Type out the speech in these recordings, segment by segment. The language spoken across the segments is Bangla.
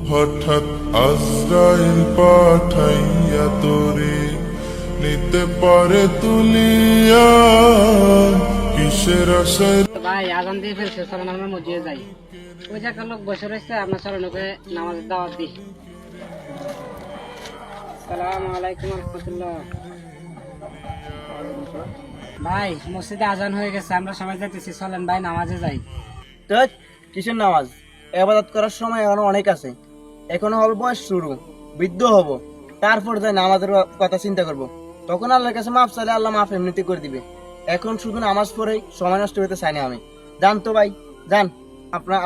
হঠাৎ আজরাইল পাঠাইয়া তোরে নিতে পারে তুলিয়া কিসের আশায়। ভাই আজান দিয়ে ফেলছে, চলেন আমরা মসজিদে যাই। ওই যে লোক বসে রয়েছে, আপনার চলেন ওকে নামাজের দাওয়াত দিই। সালাম আলাইকুম রহমতুল্লাহ। ভাই মসজিদে আজান হয়ে গেছে, আমরা সবাই যাইতেছি, চলেন ভাই নামাজে যাই। কিসের নামাজ? ইবাদত করার সময় এখনো অনেক আছে, এখনো হল বয়স শুরু, বৃদ্ধ হব, তারপর যাই নামাজের কথা চিন্তা করব। তখন আল্লাহর কাছে মাফ চাইলে আল্লাহ মাফ এমনিতে করে দিবে। এখন শুধু নামাজ পড়েই সময় নষ্ট হতে চাই না আমি। যান তো ভাই, যান,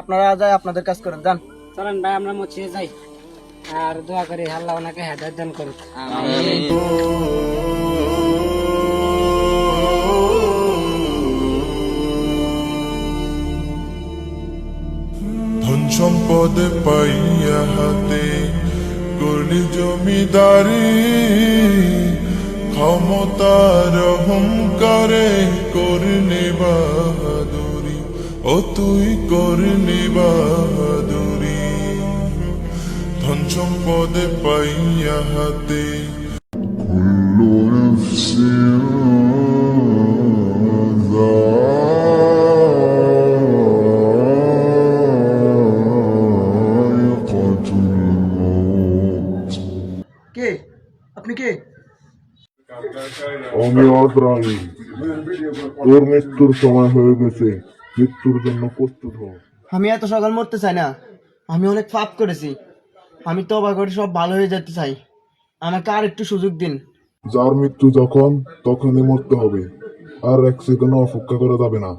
আপনারা যায় আপনাদের কাজ করেন, যান। চলেন ভাই আমরা মসজিদে যাই, আর দোয়া করি আল্লাহ ওনাকে হেদায়েত দান করুক। ধন সম্পদ পাইয়া হাতে করলি জমিদারি, ক্ষমতার অহংকারে করলি বাহাদুরি, ও তুই করলি বাহাদুরি। ধন সম্পদ পাইয়া হাতে কে আপনি? কে? আমি আদ্রানি, তোর মৃত্যুর সময় হয়ে গেছে, মৃত্যুর জন্য প্রস্তুত হ। আমি এত সকাল মরতে চাই না, আমি অনেক পাপ করেছি, আমি তওবা করে সব ভালো হয়ে যেতে চাই, আমাকে আর একটু সুযোগ দিন। যার মৃত্যু যখন তখনই মরতে হবে, আর এক সেকেন্ড অপেক্ষা করা যাবে না।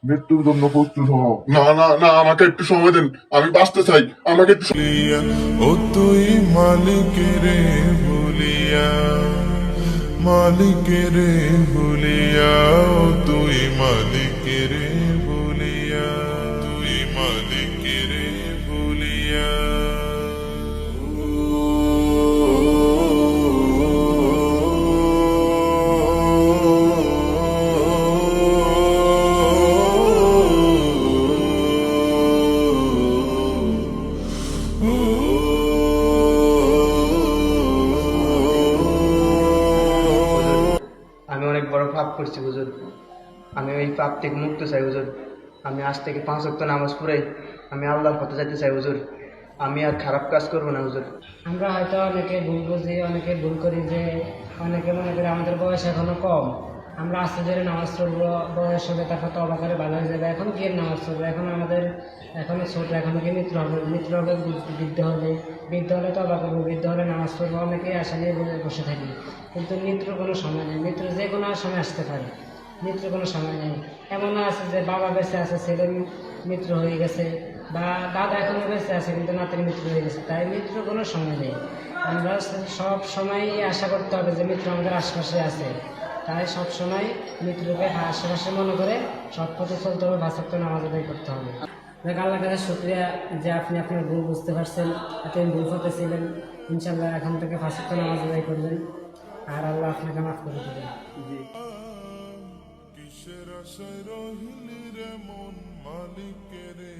মৃত্যুর জন্য প্রস্তুত হ। না না না, আমাকে একটু সময় দেন, আমি বাঁচতে চাই, আমাকে একটু লিয়া, ও তুই মালিকেরে ভুলিয়া, মালিকেরে ভুলিয়া, ও তুই মালিকেরে ভুলিয়া, তুই মালিকেরে ভুলিয়া। আমি অনেক বড় পাপ করছি হুজুর, আমি ওই পাপ থেকে মুক্ত চাই হুজুর। আমি আজ থেকে 5 ওয়াক্ত নামাজ পড়ে আমি আল্লাহর পথে যেতে চাই হুজুর। আমি আর খারাপ কাজ করবো না হুজুর। আমরা হয়তো অনেকে ভুল বুঝি, অনেকে ভুল করি, যে অনেকে মনে করি আমাদের বয়স এখনো কম, আমরা আস্তে ধীরে নামাজ পড়বো, বয়স হবে তারপর তওবা করে ভালো হয়ে যাবে। এখন কি আর নামাজ পড়বো? এখন আমাদের এখনো ছোট, এখনো কি মৃত্যু হবে, মৃত্যু হবে, বৃদ্ধ হবে, বৃদ্ধ হলে তওবা করবো, বৃদ্ধ হলে নামাজ পড়বো, অনেকেই আশা নিয়ে বসে থাকি। কিন্তু মৃত্যুর কোনো সময় নেই, মৃত্যুর যে কোনো সময় আসতে পারে, মৃত্যুর কোনো সময় নেই। এমনও আছে যে বাবা বেঁচে আছে, ছেলের মৃত্যু হয়ে গেছে, বা দাদা এখনো বেঁচে আছে কিন্তু নাতির মৃত্যু হয়ে গেছে, তাই মৃত্যুর কোনো সময় নেই। আমরা সব সময় আশা করতে হবে যে মৃত্যু আমাদের আশেপাশে আছে, তাই সব সময় মৃত্যুকে আশেপাশে মনে করে সৎ পথে চলতে হবে, বাঁচাত্ম নামাজ আদায় করতে হবে। দেখ আল্লাহর কাছে শুকরিয়া যে আপনি আপনার ভুল বুঝতে পারছেন, এতদিন ভুল পথে ছিলেন। ইনশাল্লাহ এখন থেকে বাঁচাত্ম নামাজ আদায় করবেন, আর আল্লাহ আপনাকে মাফ করে দেবেন। কিসের আশায় রহিলি রে মন মালিকেরে